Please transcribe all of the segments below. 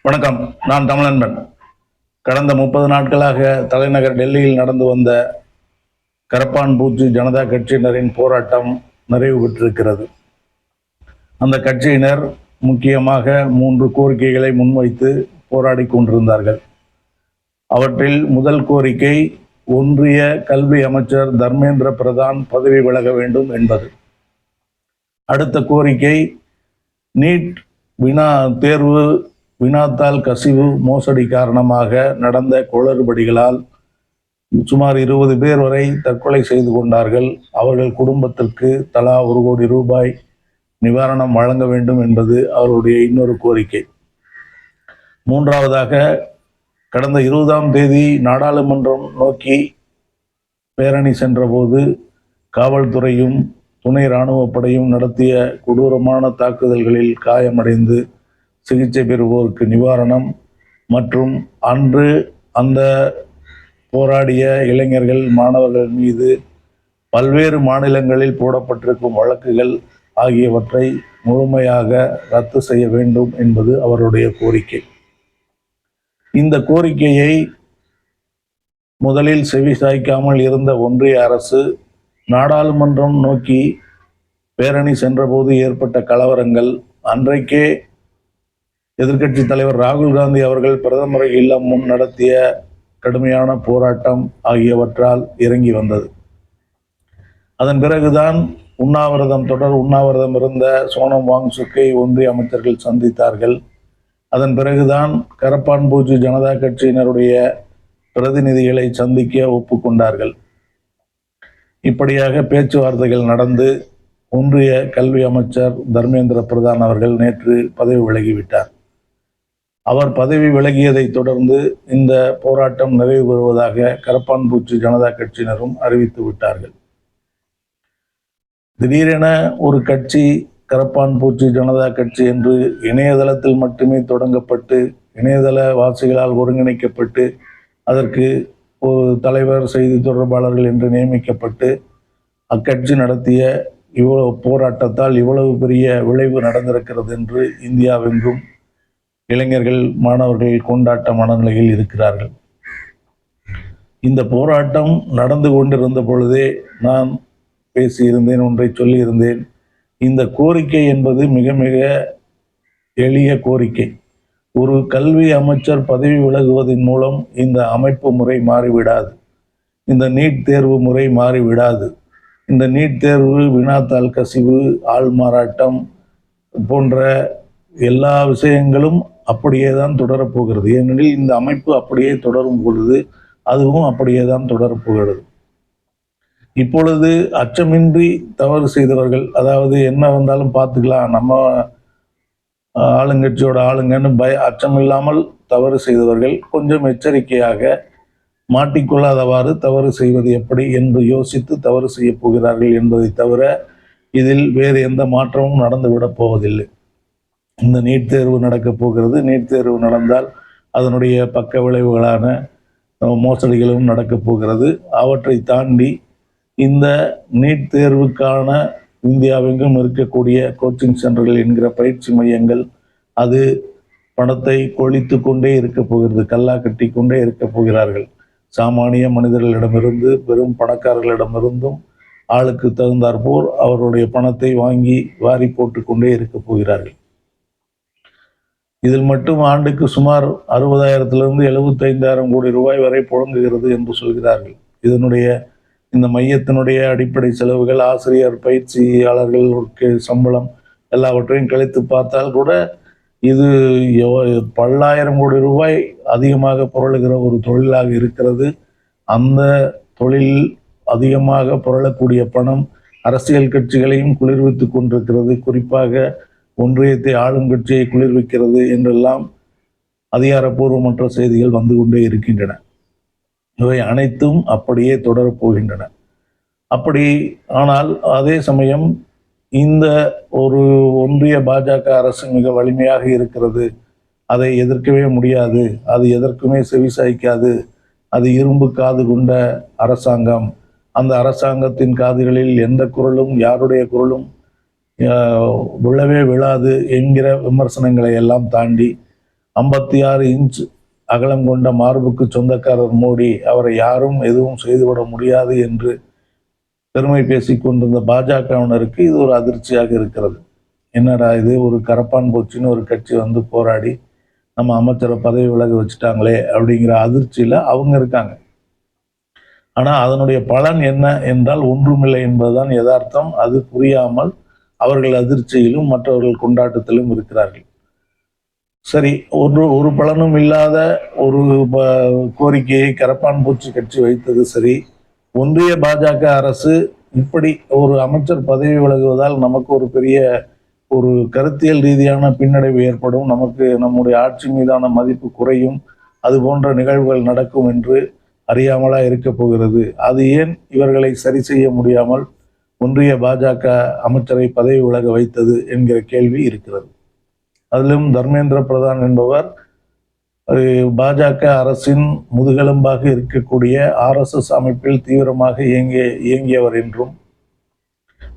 வணக்கம். நான் தமிழன்பன். கடந்த 30 நாட்களாக தலைநகர் டெல்லியில் நடந்து வந்த கரப்பான் பூச்சி ஜனதா கட்சியினரின் போராட்டம் நிறைவு பெற்றிருக்கிறது. அந்த கட்சியினர் முக்கியமாக 3 கோரிக்கைகளை முன்வைத்து போராடி கொண்டிருந்தார்கள். அவற்றில் முதல் கோரிக்கை ஒன்றிய கல்வி அமைச்சர் தர்மேந்திர பிரதான் பதவி விலக வேண்டும் என்பது. அடுத்த கோரிக்கை நீட் தேர்வு வினாத்தாள் கசிவு மோசடி காரணமாக நடந்த குளறுபடிகளால் சுமார் 20 பேர் வரை தற்கொலை செய்து கொண்டார்கள். அவர்கள் குடும்பத்திற்கு தலா 1 கோடி ரூபாய் நிவாரணம் வழங்க வேண்டும் என்பது அவருடைய இன்னொரு கோரிக்கை. மூன்றாவதாக, கடந்த 20ஆம் தேதி நாடாளுமன்றம் நோக்கி பேரணி சென்றபோது காவல்துறையும் துணை இராணுவப் படையும் நடத்திய கொடூரமான தாக்குதல்களில் காயமடைந்து சிகிச்சை பெறுவோருக்கு நிவாரணம் மற்றும் அன்று அந்த போராடிய இளைஞர்கள் மாணவர்கள் மீது பல்வேறு மாநிலங்களில் போடப்பட்டிருக்கும் வழக்குகள் ஆகியவற்றை முழுமையாக ரத்து செய்ய வேண்டும் என்பது அவருடைய கோரிக்கை. இந்த கோரிக்கையை முதலில் செவிசாய்க்காமல் இருந்த ஒன்றிய அரசு நாடாளுமன்றம் நோக்கி பேரணி சென்றபோது ஏற்பட்ட கலவரங்கள், அன்றைக்கே எதிர்க்கட்சி தலைவர் ராகுல் காந்தி அவர்கள் பிரதமர் இல்லம் முன் நடத்திய கடுமையான போராட்டம் ஆகியவற்றால் இறங்கி வந்தது. அதன் பிறகுதான் தொடர் உண்ணாவிரதம் இருந்த சோனம் வாங்சுக்கை ஒன்றிய அமைச்சர்கள் சந்தித்தார்கள். அதன் பிறகுதான் கரப்பான் பூச்சி ஜனதா கட்சியினருடைய பிரதிநிதிகளை சந்திக்க ஒப்புக்கொண்டார்கள். இப்படியாக பேச்சுவார்த்தைகள் நடந்து ஒன்றிய கல்வி அமைச்சர் தர்மேந்திர பிரதான் அவர்கள் நேற்று பதவி விலகிவிட்டார். அவர் பதவி விலகியதை தொடர்ந்து இந்த போராட்டம் நிறைவு பெறுவதாக கரப்பான் பூச்சி ஜனதா கட்சியினரும் அறிவித்து விட்டார்கள். திடீரென ஒரு கட்சி கரப்பான் பூச்சி ஜனதா கட்சி என்று இணையதளத்தில் மட்டுமே தொடங்கப்பட்டு இணையதள வாசிகளால் ஒருங்கிணைக்கப்பட்டு அதற்கு ஒரு தலைவர், செய்தி தொடர்பாளர்கள் என்று நியமிக்கப்பட்டு அக்கட்சி நடத்திய இவ்வளவு போராட்டத்தால் இவ்வளவு பெரிய விளைவு நடந்திருக்கிறது என்று இந்தியாவெங்கும் இளைஞர்கள், மாணவர்கள் கொண்டாட்ட மனநிலையில் இருக்கிறார்கள். இந்த போராட்டம் நடந்து கொண்டிருந்த பொழுதே நான் பேசியிருந்தேன், ஒன்றை சொல்லியிருந்தேன். இந்த கோரிக்கை என்பது மிக மிக எளிய கோரிக்கை. ஒரு கல்வி அமைச்சர் பதவி விலகுவதன் மூலம் இந்த அமைப்பு முறை மாறிவிடாது. இந்த நீட் தேர்வு முறை மாறிவிடாது. இந்த நீட் தேர்வு, வினாத்தாள் கசிவு, ஆள் மாறாட்டம் போன்ற எல்லா விஷயங்களும் அப்படியே தான் தொடரப்போகிறது. ஏனெனில் இந்த அமைப்பு அப்படியே தொடரும் பொழுது அதுவும் அப்படியே தான் தொடரப்போகிறது. இப்பொழுது அச்சமின்றி தவறு செய்தவர்கள், அதாவது என்ன வந்தாலும் பார்த்துக்கலாம், நம்ம ஆளுங்கட்சியோட ஆளுங்கன்னு அச்சம் இல்லாமல் தவறு செய்தவர்கள் கொஞ்சம் எச்சரிக்கையாக மாட்டிக்கொள்ளாதவாறு தவறு செய்வது எப்படி என்று யோசித்து தவறு செய்ய போகிறார்கள் என்பதை தவிர இதில் வேறு எந்த மாற்றமும் நடந்துவிடப் போவதில்லை. இந்த நீட் தேர்வு நடக்கப் போகிறது. நீட் தேர்வு நடந்தால் அதனுடைய பக்க விளைவுகளான மோசடிகளும் நடக்கப் போகிறது. அவற்றை தாண்டி இந்த நீட் தேர்வுக்கான இந்தியாவெங்கும் இருக்கக்கூடிய கோச்சிங் சென்டர்கள் என்கிற பயிற்சி மையங்கள், அது பணத்தை கொழித்து கொண்டே இருக்க போகிறது. கல்லா கட்டி கொண்டே இருக்க போகிறார்கள். சாமானிய மனிதர்களிடமிருந்து பெரும் பணக்காரர்களிடமிருந்தும் ஆளுக்கு தகுந்தாற்போர் அவருடைய பணத்தை வாங்கி வாரி போட்டு கொண்டே இருக்க போகிறார்கள். இதில் மட்டும் ஆண்டுக்கு சுமார் 60,000 75,000 கோடி ரூபாய் வரை புழங்குகிறது என்று சொல்கிறார்கள். இந்த மையத்தினுடைய அடிப்படை செலவுகள், ஆசிரியர், பயிற்சியாளர்களுக்கு சம்பளம் எல்லாவற்றையும் கழித்து பார்த்தால் கூட இது பல்லாயிரம் கோடி ரூபாய் அதிகமாக புரளுகிற ஒரு தொழிலாக இருக்கிறது. அந்த தொழில் அதிகமாக புரளக்கூடிய பணம் அரசியல் கட்சிகளையும் குளிர்வித்து கொண்டிருக்கிறது. குறிப்பாக ஒன்றியத்தை ஆளும் கட்சியை குளிர்விக்கிறது என்றெல்லாம் அதிகாரப்பூர்வமற்ற செய்திகள் வந்து கொண்டே இருக்கின்றன. இவை அனைத்தும் அப்படியே தொடரப்போகின்றன. அப்படி ஆனால் அதே சமயம் இந்த ஒரு ஒன்றிய பாஜக அரசு மிக வலிமையாக இருக்கிறது. அதை எதிர்க்கவே முடியாது. அது எதற்குமே செவிசாய்க்காது. அது இரும்பு காது கொண்ட அரசாங்கம். அந்த அரசாங்கத்தின் காதுகளில் எந்த குரலும், யாருடைய குரலும் விழவே விழாது என்கிற விமர்சனங்களை எல்லாம் தாண்டி 56 இன்ச் அகலம் கொண்ட மார்புக்கு சொந்தக்காரர் மோடி, அவரை யாரும் எதுவும் செய்துவிட முடியாது என்று பெருமை பேசிக் கொண்டிருந்த பாஜகவினருக்கு இது ஒரு அதிர்ச்சியாக இருக்கிறது. என்னடா இது, ஒரு கரப்பான் பூச்சின்னு ஒரு கட்சி வந்து போராடி நம்ம அமைச்சரை பதவி விலக வச்சுட்டாங்களே அப்படிங்கிற அதிர்ச்சியில அவங்க இருக்காங்க. ஆனா அதனுடைய பலன் என்ன என்றால் ஒன்றுமில்லை என்பதுதான் யதார்த்தம். அது புரியாமல் அவர்கள் அதிர்ச்சியிலும் மற்றவர்கள் கொண்டாட்டத்திலும் இருக்கிறார்கள். சரி, ஒரு பலனும் இல்லாத ஒரு கோரிக்கையை கரப்பான் பூச்சி கட்சி வைத்தது சரி. ஒன்றிய பாஜக அரசு இப்படி ஒரு அமைச்சர் பதவி விலகுவதால் நமக்கு ஒரு பெரிய ஒரு கருத்தியல் ரீதியான பின்னடைவு ஏற்படும், நமக்கு நம்முடைய ஆட்சி மீதான மதிப்பு குறையும், அது போன்ற நிகழ்வுகள் நடக்கும் என்று அறியாமலா இருக்க போகிறது. அது ஏன் இவர்களை சரி செய்ய முடியாமல் ஒன்றிய பாஜக அமைச்சரை பதவி விலக வைத்தது என்கிற கேள்வி இருக்கிறது. அதிலும் தர்மேந்திர பிரதான் என்பவர் பாஜக அரசின் முதுகெலும்பாக இருக்கக்கூடிய RSS அமைப்பில் தீவிரமாக இயங்கியவர் என்றும்,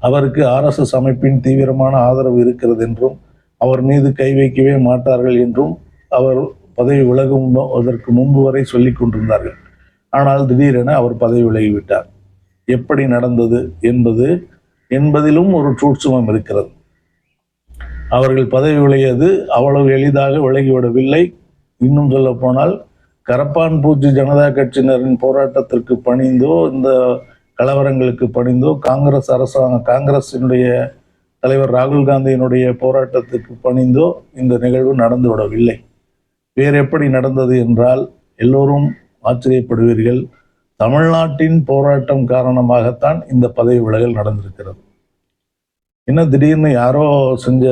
அவருக்கு RSS அமைப்பின் தீவிரமான ஆதரவு இருக்கிறது என்றும், அவர் மீது கை வைக்கவே மாட்டார்கள் என்றும் அவர் பதவி விலகுவதற்கு முன்பு வரை சொல்லிக் கொண்டிருந்தார்கள். ஆனால் திடீரென அவர் பதவி விலகிவிட்டார். எப்படி நடந்தது என்பதிலும் ஒரு சூட்சுமம் இருக்கிறது. அவர்கள் பதவி விலகியது அவ்வளவு எளிதாக விலகிவிடவில்லை. இன்னும் சொல்ல போனால் கரப்பான் பூச்சி ஜனதா கட்சியினரின் போராட்டத்திற்கு பணிந்தோ, இந்த கலவரங்களுக்கு பணிந்தோ, காங்கிரசினுடைய தலைவர் ராகுல் காந்தியினுடைய போராட்டத்துக்கு பணிந்தோ இந்த நிகழ்வு நடந்துவிடவில்லை. வேறு எப்படி நடந்தது என்றால், எல்லோரும் ஆச்சரியப்படுவீர்கள், தமிழ்நாட்டின் போராட்டம் காரணமாகத்தான் இந்த பதவி விலகல் நடந்திருக்கிறது. என்ன திடீர்னு யாரோ செஞ்ச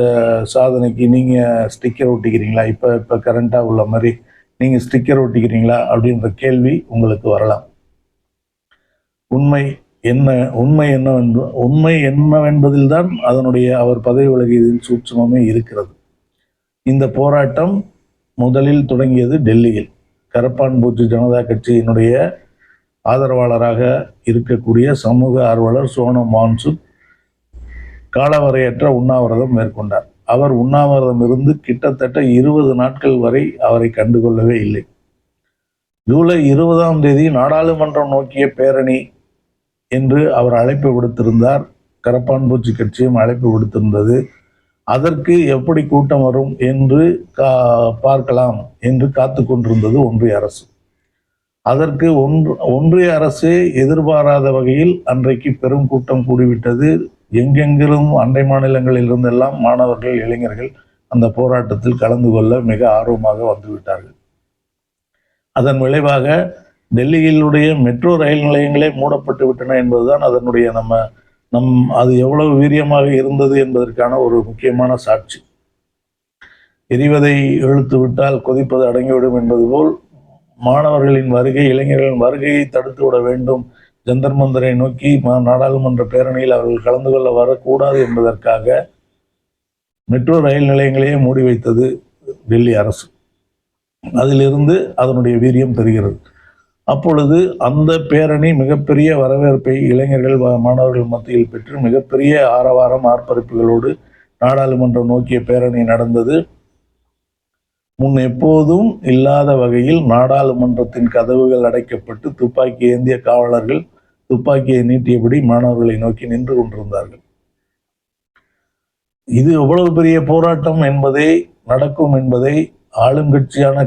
சாதனைக்கு நீங்க ஸ்டிக்கர் ஒட்டிக்கிறீங்களா, இப்ப கரண்டா உள்ள மாதிரி நீங்க ஸ்டிக்கர் ஒட்டிக்கிறீங்களா அப்படின்ற கேள்வி உங்களுக்கு வரலாம். உண்மை என்னவென்பதில் தான் அவர் பதவி விலகியதின் சூட்சுமமே இருக்கிறது. இந்த போராட்டம் முதலில் தொடங்கியது டெல்லியில். கரப்பான் பூச்சி ஜனதா கட்சியினுடைய ஆதரவாளராக இருக்கக்கூடிய சமூக ஆர்வலர் சோனம் வாங்சுக் காலவரையற்ற உண்ணாவிரதம் மேற்கொண்டார். அவர் உண்ணாவிரதம் இருந்து கிட்டத்தட்ட 20 நாட்கள் வரை அவரை கண்டுகொள்ளவே இல்லை. ஜூலை 20ஆம் தேதி நாடாளுமன்றம் நோக்கிய பேரணி என்று அவர் அழைப்பு விடுத்திருந்தார். கரப்பான் பூச்சி கட்சியும் அழைப்பு விடுத்திருந்தது. அதற்கு எப்படி கூட்டம் வரும் என்று பார்க்கலாம் என்று காத்து கொண்டிருந்தது ஒன்றிய அரசு. அதற்கு ஒன்றிய அரசு எதிர்பாராத வகையில் அன்றைக்கு பெரும் கூட்டம் கூடிவிட்டது. எங்கெங்கிலும் அண்டை மாநிலங்களில் இருந்தெல்லாம் மாணவர்கள், இளைஞர்கள் அந்த போராட்டத்தில் கலந்து கொள்ள மிக ஆர்வமாக வந்துவிட்டார்கள். அதன் விளைவாக டெல்லியிலுடைய மெட்ரோ ரயில் நிலையங்களே மூடப்பட்டு விட்டன என்பதுதான் அதனுடைய அது எவ்வளவு வீரியமாக இருந்தது என்பதற்கான ஒரு முக்கியமான சாட்சி. எரிவதை இழுத்து விட்டால் கொதிப்பது அடங்கிவிடும் என்பது போல் மாணவர்களின் வருகை, இளைஞர்களின் வருகையை தடுத்து விட வேண்டும், ஜந்தர் மந்தரை நோக்கி நாடாளுமன்ற பேரணியில் அவர்கள் கலந்து கொள்ள வரக்கூடாது என்பதற்காக மெட்ரோ ரயில் நிலையங்களையே மூடி வைத்தது டெல்லி அரசு. அதிலிருந்து அதனுடைய வீரியம் தெரிகிறது. அப்பொழுது அந்த பேரணி மிகப்பெரிய வரவேற்பை இளைஞர்கள், மாணவர்கள் மத்தியில் பெற்று மிகப்பெரிய ஆரவாரம், ஆர்ப்பரிப்புகளோடு நாடாளுமன்றம் நோக்கிய பேரணி நடந்தது. முன் எப்போதும் இல்லாத வகையில் நாடாளுமன்றத்தின் கதவுகள் அடைக்கப்பட்டு துப்பாக்கி ஏந்திய காவலர்கள் துப்பாக்கியை நீட்டியபடி மாணவர்களை நோக்கி நின்று கொண்டிருந்தார்கள். இது எவ்வளவு பெரிய போராட்டம் நடக்கும் என்பதை ஆளும் கட்சியான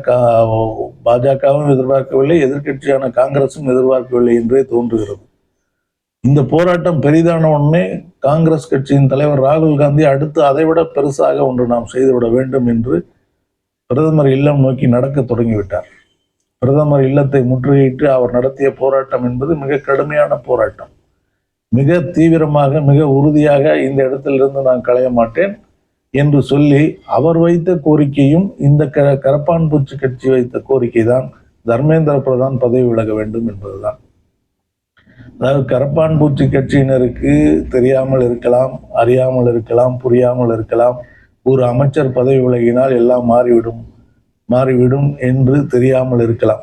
பாஜகவும் எதிர்பார்க்கவில்லை, எதிர்கட்சியான காங்கிரசும் எதிர்பார்க்கவில்லை என்றே தோன்றுகிறது. இந்த போராட்டம் பெரிதான உடனே காங்கிரஸ் கட்சியின் தலைவர் ராகுல் காந்தி அடுத்து அதைவிட பெருசாக ஒன்று நாம் செய்துவிட வேண்டும் என்று பிரதமர் இல்லம் நோக்கி நடக்க தொடங்கிவிட்டார். பிரதமர் இல்லத்தை முற்றுகையிட்டு அவர் நடத்திய போராட்டம் என்பது மிக கடுமையான போராட்டம். மிக தீவிரமாக, மிக உறுதியாக இந்த இடத்திலிருந்து நான் களைய மாட்டேன் என்று சொல்லி அவர் வைத்த கோரிக்கையும் இந்த கரப்பான் பூச்சி கட்சி வைத்த கோரிக்கை தான் தர்மேந்திர பிரதான் பதவி விலக வேண்டும் என்பதுதான். அதாவது கரப்பான் பூச்சி கட்சியினருக்கு தெரியாமல் இருக்கலாம், அறியாமல் இருக்கலாம், புரியாமல் இருக்கலாம். ஒரு அமைச்சர் பதவி விலகினால் எல்லாம் மாறிவிடும் என்று தெரியாமல் இருக்கலாம்.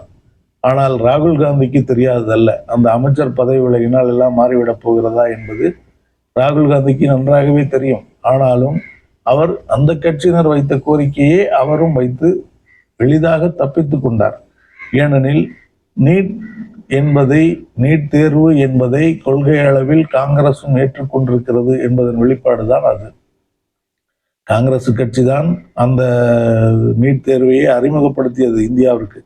ஆனால் ராகுல் காந்திக்கு தெரியாததல்ல, அந்த அமைச்சர் பதவி விலகினால் எல்லாம் மாறிவிடப் போகிறதா என்பது ராகுல் காந்திக்கு நன்றாகவே தெரியும். ஆனாலும் அவர் அந்த கட்சியினர் வைத்த கோரிக்கையை அவரும் வைத்து எளிதாக தப்பித்து கொண்டார். ஏனெனில் நீட் தேர்வு என்பதை கொள்கை அளவில் காங்கிரசும் ஏற்றுக்கொண்டிருக்கிறது என்பதன் வெளிப்பாடுதான் அது. காங்கிரஸ் கட்சி தான் அந்த நீட் தேர்வையை அறிமுகப்படுத்தியது இந்தியாவிற்கு.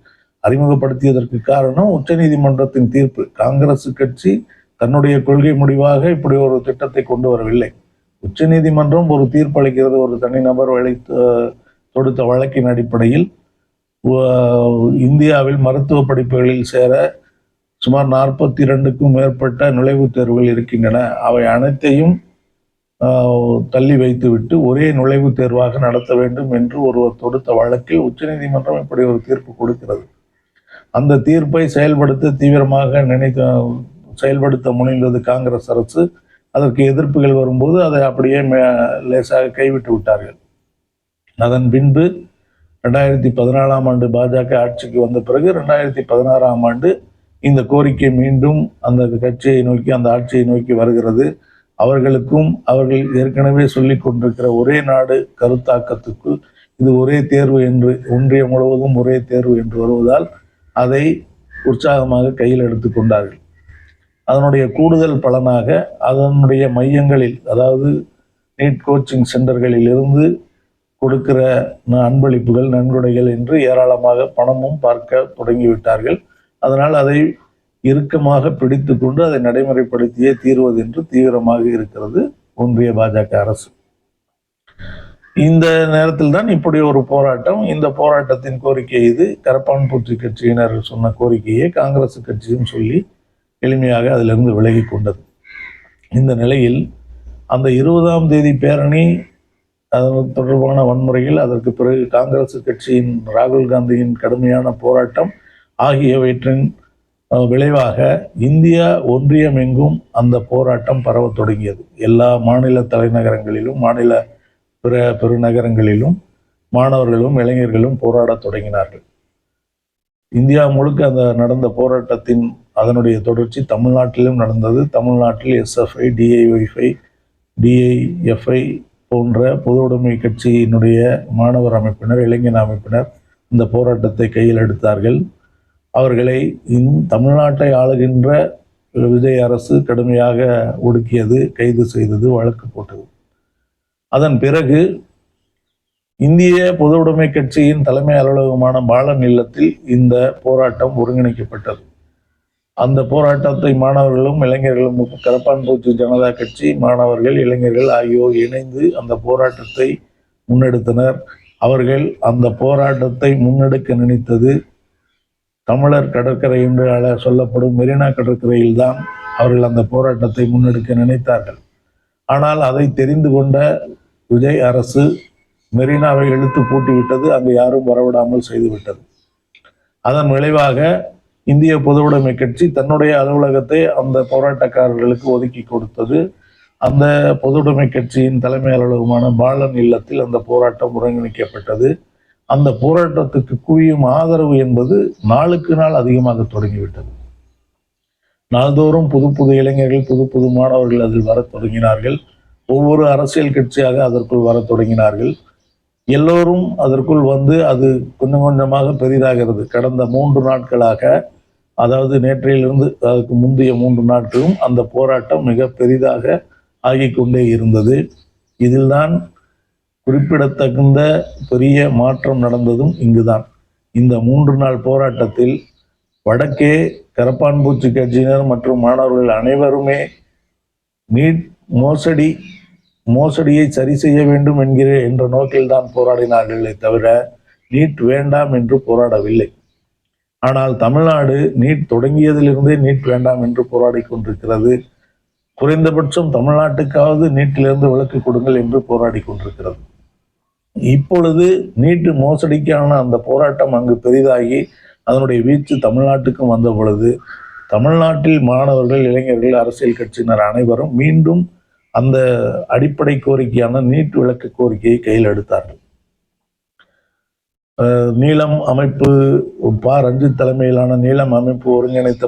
அறிமுகப்படுத்தியதற்கு காரணம் உச்சநீதிமன்றத்தின் தீர்ப்பு. காங்கிரஸ் கட்சி தன்னுடைய கொள்கை முடிவாக இப்படி ஒரு திட்டத்தை கொண்டு வரவில்லை. உச்சநீதிமன்றம் ஒரு தீர்ப்பு அளிக்கிறது. ஒரு தனிநபர் தொடுத்த வழக்கின் அடிப்படையில் இந்தியாவில் மருத்துவ படிப்புகளில் சேர சுமார் 42க்கும் மேற்பட்ட நுழைவுத் தேர்வுகள் இருக்கின்றன. அவை அனைத்தையும் தள்ளி வைத்துவிட்டு ஒரே நுழைவுத் தேர்வாக நடத்த வேண்டும் என்று ஒருவர் தொடுத்த வழக்கில் உச்சநீதிமன்றம் இப்படி ஒரு தீர்ப்பு கொடுக்கிறது. அந்த தீர்ப்பை தீவிரமாக செயல்படுத்த முனைந்தது காங்கிரஸ் அரசு. அதற்கு எதிர்ப்புகள் வரும்போது அதை அப்படியே லேசாக கைவிட்டு விட்டார்கள். அதன் பின்பு 2014ஆம் ஆண்டு பாஜக ஆட்சிக்கு வந்த பிறகு 2016ஆம் ஆண்டு இந்த கோரிக்கை மீண்டும் அந்த கட்சியை நோக்கி, அந்த ஆட்சியை நோக்கி வருகிறது. அவர்கள் ஏற்கனவே சொல்லிக் கொண்டிருக்கிற ஒரே நாடு கருத்தாக்கத்துக்குள் இது ஒரே தேர்வு என்று, ஒன்றியம் முழுவதும் ஒரே தேர்வு என்று வருவதால் அதை உற்சாகமாக கையில் எடுத்துக்கொண்டார்கள். அதனுடைய கூடுதல் பலனாக அதனுடைய மையங்களில், அதாவது நீட் கோச்சிங் சென்டர்களில் இருந்து கொடுக்கிற அன்பளிப்புகள், நன்கொடைகள் என்று ஏராளமாக பணமும் பார்க்க தொடங்கிவிட்டார்கள். அதனால் அதை இறுக்கமாக பிடித்து கொண்டு அதை நடைமுறைப்படுத்தியே தீர்வது என்று தீவிரமாக இருக்கிறது ஒன்றிய பாஜக அரசு. இந்த நேரத்தில் தான் இப்படி ஒரு போராட்டம். இந்த போராட்டத்தின் கோரிக்கை இது. கரப்பான் பூச்சி கட்சியினர் சொன்ன கோரிக்கையை காங்கிரஸ் கட்சியும் சொல்லி எளிமையாக அதிலிருந்து விலகி கொண்டது. இந்த நிலையில் அந்த 20ஆம் தேதி பேரணி, அதன் தொடர்பான வன்முறைகள், அதற்கு பிறகு காங்கிரஸ் கட்சியின் ராகுல் காந்தியின் கடுமையான போராட்டம் ஆகியவற்றின் விளைவாக இந்தியா ஒன்றியம் எங்கும் அந்த போராட்டம் பரவ தொடங்கியது. எல்லா மாநில தலைநகரங்களிலும், மாநில பெருநகரங்களிலும் மாணவர்களும் இளைஞர்களும் போராடத் தொடங்கினார்கள். இந்தியா முழுக்க அந்த நடந்த போராட்டத்தின் அதனுடைய தொடர்ச்சி தமிழ்நாட்டிலும் நடந்தது. தமிழ்நாட்டில் எஸ்எஃப்ஐ, டிஐஎஃப்ஐ போன்ற பொது உடைமை கட்சியினுடைய மாணவர் அமைப்பினர், இளைஞர் அமைப்பினர் இந்த போராட்டத்தை கையில் எடுத்தார்கள். அவர்களை தமிழ்நாட்டை ஆளுகின்ற விஜய் அரசு கடுமையாக ஒடுக்கியது, கைது செய்தது, வழக்கு போட்டது. அதன் பிறகு இந்திய பொது உடைமை கட்சியின் தலைமை அலுவலகமான பாலன் இல்லத்தில் இந்த போராட்டம் ஒருங்கிணைக்கப்பட்டது. அந்த போராட்டத்தை மாணவர்களும் இளைஞர்களும், கரப்பான் பூச்சி ஜனதா கட்சி மாணவர்கள், இளைஞர்கள் ஆகியோர் இணைந்து அந்த போராட்டத்தை முன்னெடுத்தனர். அவர்கள் அந்த போராட்டத்தை முன்னெடுக்க நினைத்தது தமிழர் கடற்கரை என்று சொல்லப்படும் மெரினா கடற்கரையில் தான் அவர்கள் அந்த போராட்டத்தை முன்னெடுக்க நினைத்தார்கள். ஆனால் அதை தெரிந்து கொண்ட விஜய் அரசு மெரினாவை இழுத்து பூட்டிவிட்டது. அங்கு யாரும் வரவிடாமல் செய்துவிட்டது. அதன் விளைவாக இந்திய பொது உடைமை கட்சி தன்னுடைய அலுவலகத்தை அந்த போராட்டக்காரர்களுக்கு ஒதுக்கி கொடுத்தது. அந்த பொது உடைமை கட்சியின் தலைமை அலுவலகமான பாலன் இல்லத்தில் அந்த போராட்டம் ஒருங்கிணைக்கப்பட்டது. அந்த போராட்டத்துக்கு குவியும் ஆதரவு என்பது நாளுக்கு நாள் அதிகமாக தொடங்கிவிட்டது. நாள்தோறும் புது புது இளைஞர்கள், புது புது மாணவர்கள் அதில் வர தொடங்கினார்கள். ஒவ்வொரு அரசியல் கட்சியாக அதற்குள் வர தொடங்கினார்கள். எல்லோரும் அதற்குள் வந்து அது கொஞ்சம் கொஞ்சமாக பெரிதாகிறது. கடந்த 3 நாட்களாக, அதாவது நேற்றையிலிருந்து அதுக்கு முந்தைய 3 நாட்களும் அந்த போராட்டம் மிக பெரிதாக ஆகிக்கொண்டே இருந்தது. இதில்தான் குறிப்பிடத்தகுந்த பெரிய மாற்றம் நடந்ததும் இங்குதான். இந்த 3 நாள் போராட்டத்தில் வடக்கே கரப்பான் பூச்சி கட்சியினர் மற்றும் மாணவர்கள் அனைவருமே நீட் மோசடியை சரி செய்ய வேண்டும் என்ற நோக்கில்தான் போராடினார்களே தவிர நீட் வேண்டாம் என்று போராடவில்லை. ஆனால் தமிழ்நாடு நீட் தொடங்கியதிலிருந்தே நீட் வேண்டாம் என்று போராடி கொண்டிருக்கிறது. குறைந்தபட்சம் தமிழ்நாட்டுக்காவது நீட்டிலிருந்து விலக்கு கொடுங்கள் என்று போராடி கொண்டிருக்கிறது. இப்பொழுது நீட்டு மோசடிக்கான அந்த போராட்டம் அங்கு பெரிதாகி அதனுடைய வீச்சு தமிழ்நாட்டுக்கும் வந்த பொழுது தமிழ்நாட்டில் மாணவர்கள், இளைஞர்கள், அரசியல் கட்சியினர் அனைவரும் மீண்டும் அந்த அடிப்படை கோரிக்கையான நீட் விலக்கு கோரிக்கையை கையில் எடுத்தார்கள். நீலம் அமைப்பு, ரஞ்சித் தலைமையிலான நீலம் அமைப்பு ஒருங்கிணைத்த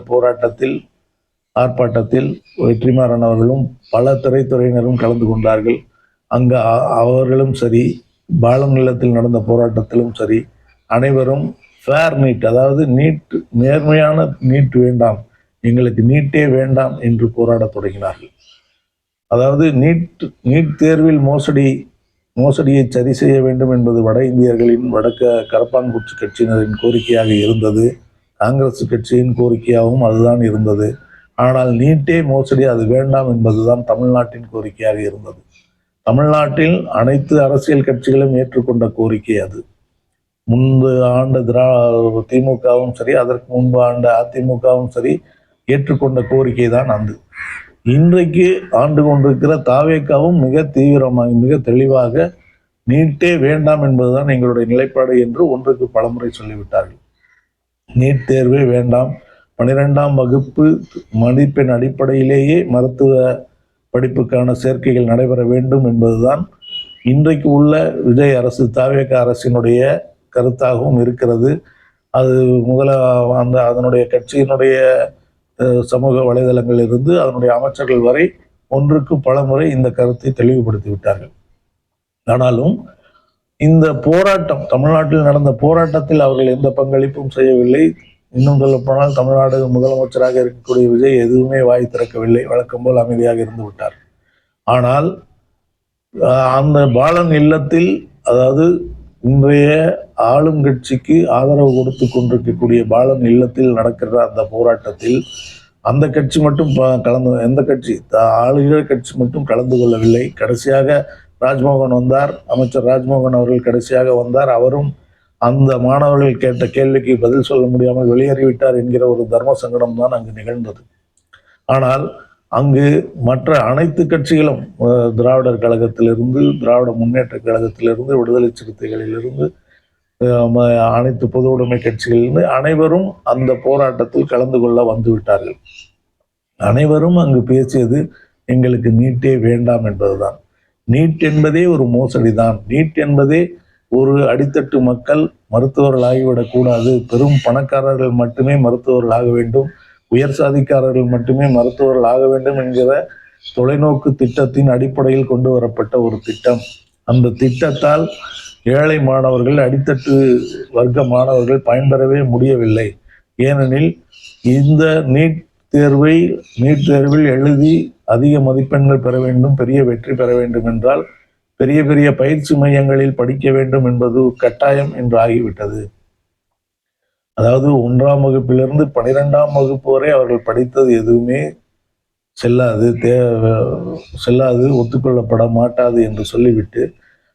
ஆர்ப்பாட்டத்தில் வெற்றிமாறன் அவர்களும் பல திரைத்துறையினரும் கலந்து கொண்டார்கள். அங்கு அவர்களும் சரி, பாலன் இல்லத்தில் நடந்த போராட்டத்திலும் சரி, அனைவரும் ஃபேர் நீட், அதாவது நீட் நேர்மையான நீட் வேண்டாம், எங்களுக்கு நீட்டே வேண்டாம் என்று போராடத் தொடங்கினார்கள். அதாவது நீட் தேர்வில் மோசடியை சரி செய்ய வேண்டும் என்பது வட இந்தியர்களின் கரப்பான்பூச்சி கட்சியினரின் கோரிக்கையாக இருந்தது. காங்கிரஸ் கட்சியின் கோரிக்கையாகவும் அதுதான் இருந்தது. ஆனால் நீட்டே மோசடி, அது வேண்டாம் என்பதுதான் தமிழ்நாட்டின் கோரிக்கையாக இருந்தது. தமிழ்நாட்டில் அனைத்து அரசியல் கட்சிகளும் ஏற்றுக்கொண்ட கோரிக்கை அது. முன்பு ஆண்ட திமுகவும் சரி, அதற்கு முன்பு ஆண்ட அதிமுகவும் சரி ஏற்றுக்கொண்ட கோரிக்கை தான் அது. இன்றைக்கு ஆண்டு கொண்டிருக்கிற தாவேக்காவும் மிக தீவிரமாக, மிக தெளிவாக நீட்டே வேண்டாம் என்பதுதான் எங்களுடைய நிலைப்பாடு என்று ஒன்றுக்கு பலமுறை சொல்லிவிட்டார்கள். நீட் தேர்வே வேண்டாம், 12ஆம் வகுப்பு மதிப்பெண் அடிப்படையிலேயே மருத்துவ படிப்புக்கான சேர்க்கைகள் நடைபெற வேண்டும் என்பதுதான் இன்றைக்கு உள்ள விஜய் அரசு, தாவேக்கா அரசினுடைய கருத்தாகவும் இருக்கிறது. அது அதனுடைய கட்சியினுடைய சமூக வலைதளங்களிலிருந்து அதனுடைய அமைச்சர்கள் வரை ஒன்றுக்கு பல முறை இந்த கருத்தை தெளிவுபடுத்தி விட்டார்கள். ஆனாலும் இந்த போராட்டம், தமிழ்நாட்டில் நடந்த போராட்டத்தில் அவர்கள் எந்த பங்களிப்பும் செய்யவில்லை. இன்னும் சொல்லப்போனால் தமிழ்நாடு முதலமைச்சராக இருக்கக்கூடிய விஜய் எதுவுமே வாய் திறக்கவில்லை, வழக்கம் போல் அமைதியாக இருந்து விட்டார். ஆனால் அந்த பாலன் இல்லத்தில், அதாவது இன்றைய ஆளும் கட்சிக்கு ஆதரவு கொடுத்து கொண்டிருக்கக்கூடிய பாலன் இல்லத்தில் நடக்கிற அந்த போராட்டத்தில் அந்த கட்சி மட்டும் எந்த கட்சி, ஆளுகிற கட்சி மட்டும் கலந்து கொள்ளவில்லை. கடைசியாக ராஜ்மோகன் வந்தார், அமைச்சர் ராஜ்மோகன் அவர்கள் கடைசியாக வந்தார். அவரும் அந்த மாணவர்கள் கேட்ட கேள்விக்கு பதில் சொல்ல முடியாமல் வெளியேறிவிட்டார் என்கிற ஒரு தர்ம சங்கடம் தான் அங்கு நிகழ்ந்தது. ஆனால் அங்கு மற்ற அனைத்து கட்சிகளும், திராவிடர் கழகத்திலிருந்து, திராவிட முன்னேற்ற கழகத்திலிருந்து, விடுதலை சிறுத்தைகளிலிருந்து, அனைத்து பொது உடைமை கட்சிகளிலிருந்து அனைவரும் அந்த போராட்டத்தில் கலந்து கொள்ள வந்து விட்டார்கள். அனைவரும் அங்கு பேசியது எங்களுக்கு நீட்டே வேண்டாம் என்பதுதான். நீட் என்பதே ஒரு மோசடி தான். நீட் என்பதே ஒரு அடித்தட்டு மக்கள் மருத்துவர்கள் ஆகிவிடக்கூடாது, பெரும் பணக்காரர்கள் மட்டுமே மருத்துவர்கள் ஆக வேண்டும், உயர் சாதிக்காரர்கள் மட்டுமே மருத்துவர்கள் ஆக வேண்டும் என்கிற தொலைநோக்கு திட்டத்தின் அடிப்படையில் கொண்டு வரப்பட்ட ஒரு திட்டம். அந்த திட்டத்தால் ஏழை மாணவர்கள், அடித்தட்டு வர்க்க மாணவர்கள் பயன்பெறவே முடியவில்லை. ஏனெனில் இந்த நீட் தேர்வில் எழுதி அதிக மதிப்பெண்கள் பெற வேண்டும், பெரிய வெற்றி பெற வேண்டும் என்றால் பெரிய பெரிய பயிற்சி மையங்களில் படிக்க வேண்டும் என்பது கட்டாயம் என்று ஆகிவிட்டது. அதாவது 1ஆம் வகுப்பிலிருந்து 12ஆம் வகுப்பு வரை அவர்கள் படித்தது எதுவுமே செல்லாது, ஒத்துக்கொள்ளப்பட மாட்டாது என்று சொல்லிவிட்டு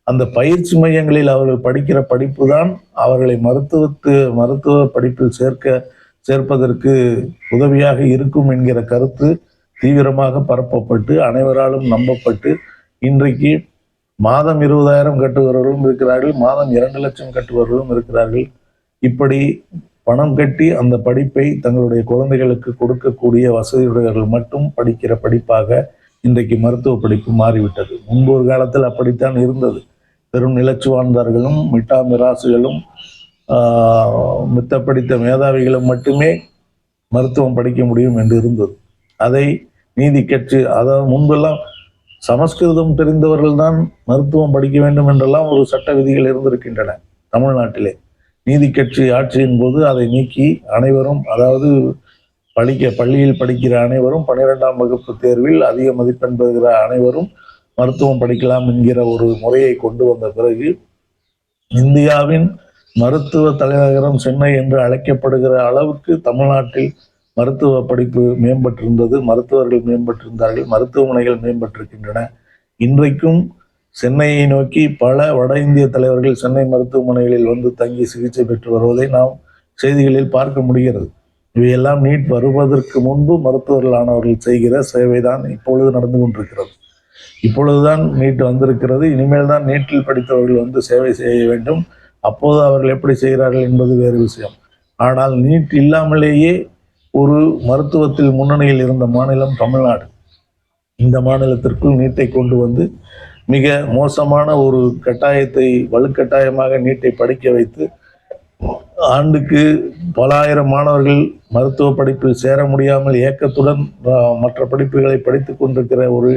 அந்த பயிற்சி மையங்களில் அவர்கள் படிக்கிற படிப்பு தான் அவர்களை மருத்துவ படிப்பில் சேர்ப்பதற்கு உதவியாக இருக்கும் என்கிற கருத்து தீவிரமாக பரப்பப்பட்டு அனைவராலும் நம்பப்பட்டு இன்றைக்கு மாதம் 20,000 கட்டுபவர்களும் இருக்கிறார்கள், மாதம் 2 லட்சம் கட்டுபவர்களும் இருக்கிறார்கள். இப்படி பணம் கட்டி அந்த படிப்பை தங்களுடைய குழந்தைகளுக்கு கொடுக்கக்கூடிய வசதியுடையவர்கள் மட்டும் படிக்கிற படிப்பாக இன்றைக்கு மருத்துவ படிப்பு மாறிவிட்டது. முன்பு ஒரு காலத்தில் அப்படித்தான் இருந்தது. பெரும் நிலச்சுவார்ந்தார்களும் மிட்டா மிராசுகளும் மித்த படித்த மேதாவிகளும் மட்டுமே மருத்துவம் படிக்க முடியும் என்று இருந்தது. அதை நீதி கட்சி, அதாவது முன்பெல்லாம் சமஸ்கிருதம் தெரிந்தவர்கள் தான் மருத்துவம் படிக்க வேண்டும் என்றெல்லாம் ஒரு சட்ட விதிகள் இருந்திருக்கின்றன தமிழ்நாட்டிலே. நீதி கட்சி ஆட்சியின் போது அதை நீக்கி அனைவரும், அதாவது பள்ளியில் படிக்கிற அனைவரும், 12ஆம் வகுப்பு தேர்வில் அதிக மதிப்பெண் பெறுகிற அனைவரும் மருத்துவம் படிக்கலாம் என்கிற ஒரு முறையை கொண்டு வந்த பிறகு இந்தியாவின் மருத்துவ தலைநகரம் சென்னை என்று அழைக்கப்படுகிற அளவுக்கு தமிழ்நாட்டில் மருத்துவ படிப்பு மேம்பட்டிருந்தது, மருத்துவர்கள் மேம்பட்டிருந்தார்கள், மருத்துவமனைகள் மேம்பட்டிருக்கின்றன. இன்றைக்கும் சென்னையை நோக்கி பல வட இந்திய தலைவர்கள் சென்னை மருத்துவமனைகளில் வந்து தங்கி சிகிச்சை பெற்று வருவதை நாம் செய்திகளில் பார்க்க முடிகிறது. இவையெல்லாம் நீட் வருவதற்கு முன்பு மருத்துவர்களானவர்கள் செய்கிற சேவைதான் இப்பொழுது நடந்து கொண்டிருக்கிறது. இப்பொழுதுதான் நீட் வந்திருக்கிறது. இனிமேல் தான் நீட்டில் படித்தவர்கள் வந்து சேவை செய்ய வேண்டும். அப்போது அவர்கள் எப்படி செய்கிறார்கள் என்பது வேறு விஷயம். ஆனால் நீட் இல்லாமலேயே ஒரு மருத்துவத்தில் முன்னணியில் இருந்த மாநிலம் தமிழ்நாடு. இந்த மாநிலத்திற்குள் நீட்டை கொண்டு வந்து மிக மோசமான ஒரு கட்டாயத்தை, வலுக்கட்டாயமாக நீட்டை படிக்க வைத்து ஆண்டுக்கு பல ஆயிரம் மாணவர்கள் மருத்துவ படிப்பில் சேர முடியாமல் ஏக்கத்துடன் மற்ற படிப்புகளை படித்துக் கொண்டிருக்கிற ஒரு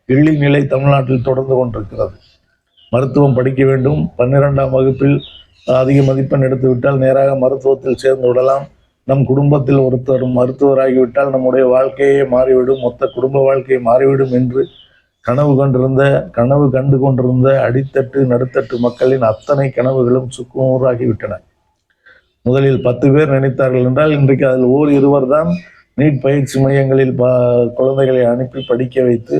இழிநிலை தமிழ்நாட்டில் தொடர்ந்து கொண்டிருக்கிறது. மருத்துவம் படிக்க வேண்டும். 12ஆம் வகுப்பில் அதிக மதிப்பெண் எடுத்துவிட்டால் நேராக மருத்துவத்தில் சேர்ந்து விடலாம். நம் குடும்பத்தில் ஒருத்தர் மருத்துவராகிவிட்டால் நம்முடைய வாழ்க்கையே மாறிவிடும், மொத்த குடும்ப வாழ்க்கையை மாறிவிடும் என்று கனவு கண்டு கொண்டிருந்த அடித்தட்டு நடுத்தட்டு மக்களின் அத்தனை கனவுகளும் சுக்குநூறாகிவிட்டன. முதலில் 10 பேர் நினைத்தார்கள் என்றால் இன்றைக்கு அதில் இருவர் தான் நீட் பயிற்சி மையங்களில் குழந்தைகளை அனுப்பி படிக்க வைத்து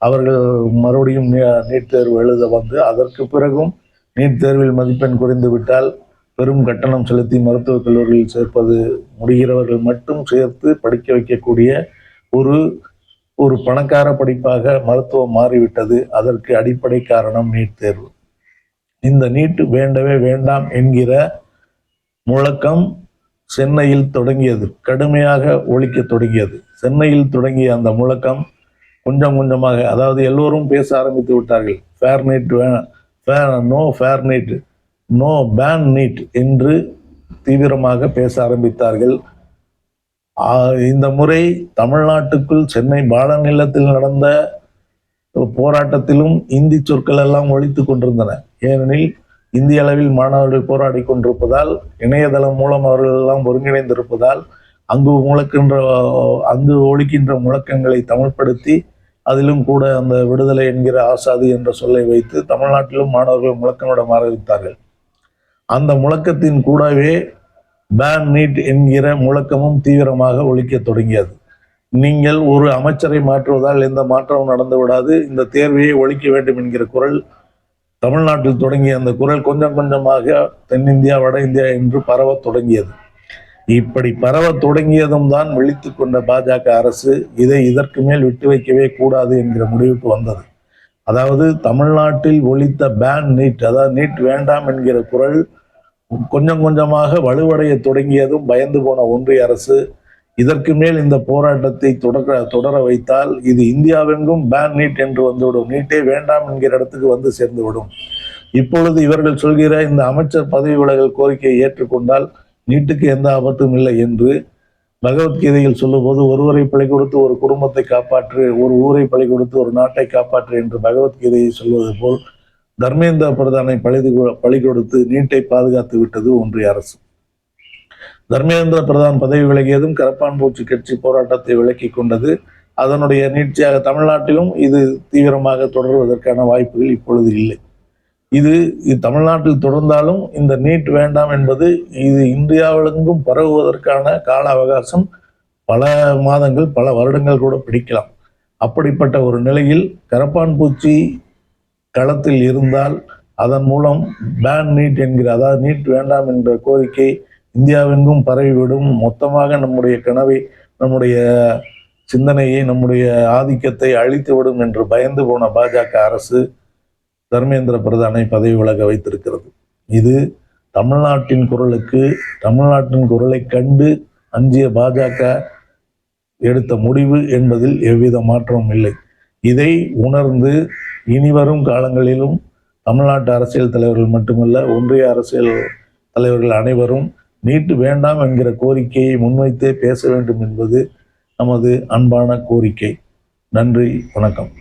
அவர்கள் மறுபடியும் நீட் தேர்வு எழுத வந்து அதற்கு பிறகும் நீட் தேர்வில் மதிப்பெண் குறைந்து விட்டால் பெரும் கட்டணம் செலுத்தி மருத்துவக் கல்லூரியில் சேர்ப்பது முடிகிறவர்கள் மட்டும் சேர்த்து படிக்க வைக்கக்கூடிய ஒரு பணக்கார படிப்பாக மருத்துவம் மாறிவிட்டது. அதற்கு அடிப்படை காரணம் நீட் தேர்வு. இந்த நீட் வேண்டவே வேண்டாம் என்கிற முழக்கம் சென்னையில் தொடங்கியது, கடுமையாக ஒழிக்க தொடங்கியது. சென்னையில் தொடங்கிய அந்த முழக்கம் கொஞ்சம் கொஞ்சமாக, அதாவது எல்லோரும் பேச ஆரம்பித்து விட்டார்கள். Fair NEET, no fair NEET, no ban NEET என்று தீவிரமாக பேச ஆரம்பித்தார்கள். இந்த முறை தமிழ்நாட்டுக்குள் சென்னை பாலநிலத்தில் நடந்த போராட்டத்திலும் இந்தி சொற்கள் எல்லாம் ஒழித்து கொண்டிருந்தன. ஏனெனில் இந்திய அளவில் மாணவர்கள் போராடி கொண்டிருப்பதால், இணையதளம் மூலம் அவர்கள் எல்லாம் ஒருங்கிணைந்திருப்பதால் அங்கு ஒழிக்கின்ற முழக்கங்களை தமிழ்படுத்தி அதிலும் கூட அந்த விடுதலை என்கிற ஆசாதி என்ற சொல்லை வைத்து தமிழ்நாட்டிலும் மாணவர்கள் முழக்கமிட ஆரம்பித்தார்கள். அந்த முழக்கத்தின் கூடவே பேன் நீட் என்கிற முழக்கமும் தீவிரமாக ஒழிக்க தொடங்கியது. நீங்கள் ஒரு அமைச்சரை மாற்றுவதால் எந்த மாற்றமும் நடந்து விடாது, இந்த தேர்வையை ஒழிக்க வேண்டும் என்கிற குரல் தமிழ்நாட்டில் தொடங்கிய அந்த குரல் கொஞ்சம் கொஞ்சமாக தென்னிந்தியா வட இந்தியா என்று பரவ தொடங்கியது. இப்படி பரவ தொடங்கியதும் தான் விழித்து கொண்ட பாஜக அரசு இதற்கு மேல் விட்டு வைக்கவே கூடாது என்கிற முடிவுக்கு வந்தது. அதாவது தமிழ்நாட்டில் ஒழித்த பேன் நீட், அதாவது நீட் வேண்டாம் என்கிற குரல் கொஞ்சம் கொஞ்சமாக வலுவடைய தொடங்கியதும் பயந்து போன ஒன்றிய அரசு இதற்கு மேல் இந்த போராட்டத்தை தொடர வைத்தால் இது இந்தியாவெங்கும் பேன் நீட் என்று வந்துவிடும், நீட்டே வேண்டாம் என்கிற இடத்துக்கு வந்து சேர்ந்துவிடும். இப்பொழுது இவர்கள் சொல்கிற இந்த அமைச்சர் பதவி விலகல் கோரிக்கையை ஏற்றுக்கொண்டால் நீட்டுக்கு எந்த ஆபத்தும் இல்லை என்று பகவத்கீதையில் சொல்லும்போது ஒருவரை பலி கொடுத்து ஒரு குடும்பத்தை காப்பாற்று, ஒரு ஊரை பலி கொடுத்து ஒரு நாட்டை காப்பாற்று என்று பகவத்கீதையை சொல்வது போல் தர்மேந்திர பிரதானை பலி கொடுத்து நீட்டை பாதுகாத்து விட்டது ஒன்றிய அரசு. தர்மேந்திர பிரதான் பதவி விலகியதும் கரப்பான் பூச்சி கட்சி போராட்டத்தை விலக்கி கொண்டது. அதனுடைய நீட்சியாக தமிழ்நாட்டிலும் இது தீவிரமாக தொடர்வதற்கான வாய்ப்புகள் இப்பொழுது இல்லை. இது தமிழ்நாட்டில் தொடர்ந்தாலும் இந்த நீட் வேண்டாம் என்பது இது இந்தியாவிலெங்கும் பரவுவதற்கான கால அவகாசம் பல மாதங்கள் பல வருடங்கள் கூட பிடிக்கலாம். அப்படிப்பட்ட ஒரு நிலையில் கரப்பான் பூச்சி களத்தில் இருந்தால் அதன் மூலம் பேன் நீட் என்கிற, அதாவது நீட் வேண்டாம் என்ற கோரிக்கை இந்தியாவெங்கும் பரவிவிடும், மொத்தமாக நம்முடைய கனவை, நம்முடைய சிந்தனையை, நம்முடைய ஆதிக்கத்தை அழித்துவிடும் என்று பயந்து போன பாஜக அரசு தர்மேந்திர பிரதானை பதவி விலக வைத்திருக்கிறது. இது தமிழ்நாட்டின் குரலை கண்டு அஞ்சிய பாஜக எடுத்த முடிவு என்பதில் எவ்வித மாற்றமும் இல்லை. இதை உணர்ந்து இனிவரும் காலங்களிலும் தமிழ்நாட்டு அரசியல் தலைவர்கள் மட்டுமல்ல, ஒன்றிய அரசியல் தலைவர்கள் அனைவரும் நீட்டு வேண்டாம் என்கிற கோரிக்கையை முன்வைத்தே பேச வேண்டும் என்பது நமது அன்பான கோரிக்கை. நன்றி, வணக்கம்.